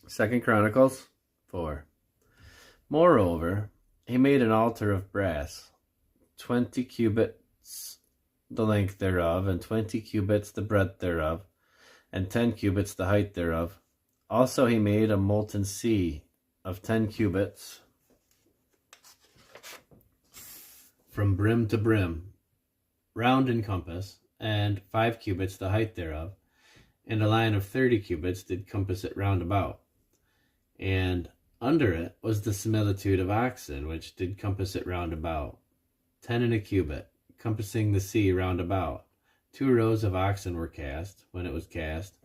Second Chronicles 4. Moreover, he made an altar of brass, 20 cubits the length thereof, and 20 cubits the breadth thereof, and 10 cubits the height thereof. Also he made a molten sea of 10 cubits from brim to brim, round in compass, and 5 cubits the height thereof, and a line of 30 cubits did compass it round about. And under it was the similitude of oxen, which did compass it round about, 10 and a cubit, compassing the sea round about. 2 rows of oxen were cast, when it was cast.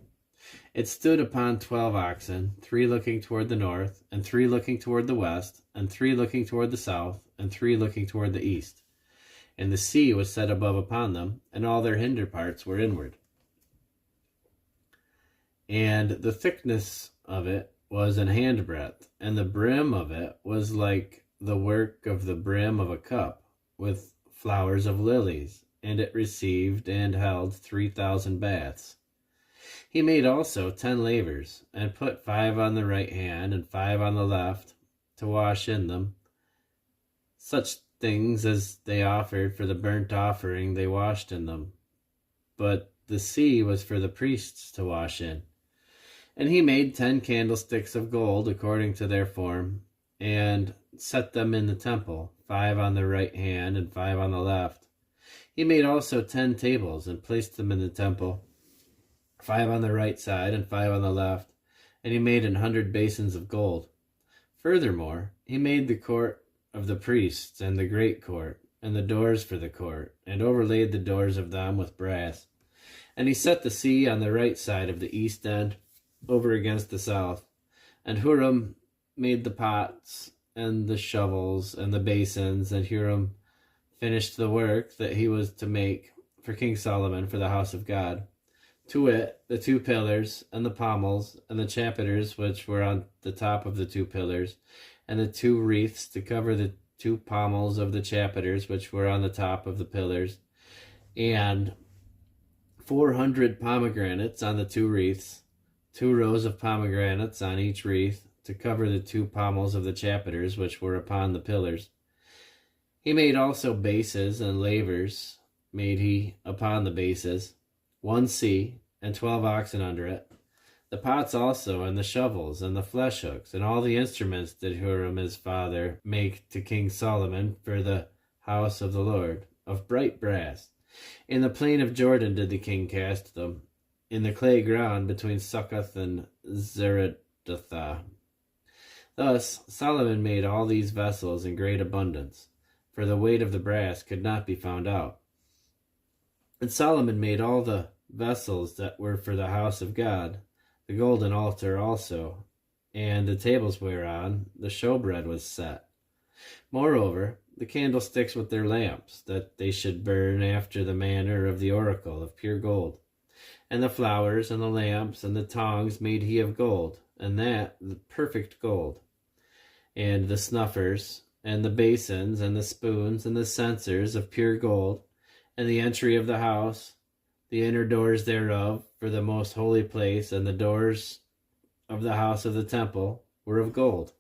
It stood upon 12 oxen, 3 looking toward the north, and 3 looking toward the west, and 3 looking toward the south, and 3 looking toward the east. And the sea was set above upon them, and all their hinder parts were inward. And the thickness of it was an handbreadth, and the brim of it was like the work of the brim of a cup, with flowers of lilies, and it received and held 3,000 baths. He made also 10 lavers, and put 5 on the right hand and 5 on the left, to wash in them. Such things as they offered for the burnt offering they washed in them. But the sea was for the priests to wash in. And he made 10 candlesticks of gold according to their form, and set them in the temple, 5 on the right hand and 5 on the left. He made also 10 tables, and placed them in the temple, 5 on the right side and 5 on the left. And he made 100 basins of gold. Furthermore, he made the court of the priests, and the great court, and the doors for the court, and overlaid the doors of them with brass. And he set the sea on the right side of the east end, over against the south. And Huram made the pots, and the shovels, and the basins, and Huram finished the work that he was to make for King Solomon for the house of God, to wit, the 2 pillars, and the pommels, and the chapiters which were on the top of the 2 pillars, and the 2 wreaths to cover the 2 pommels of the chapiters which were on the top of the pillars, and 400 pomegranates on the 2 wreaths, 2 rows of pomegranates on each wreath, to cover the 2 pommels of the chapiters which were upon the pillars. He made also bases and lavers, made he upon the bases, 1 sea, and 12 oxen under it. The pots also, and the shovels, and the flesh hooks, and all the instruments did Huram his father make to King Solomon for the house of the Lord, of bright brass. In the plain of Jordan did the king cast them, in the clay ground between Succoth and Zeredathah. Thus Solomon made all these vessels in great abundance, for the weight of the brass could not be found out. And Solomon made all the vessels that were for the house of God, the golden altar also, and the tables whereon the showbread was set. Moreover, the candlesticks with their lamps, that they should burn after the manner of the oracle of pure gold. And the flowers, and the lamps, and the tongs made he of gold, and that the perfect gold. And the snuffers, and the basins, and the spoons, and the censers of pure gold, and the entry of the house, the inner doors thereof, for the most holy place, and the doors of the house of the temple, were of gold.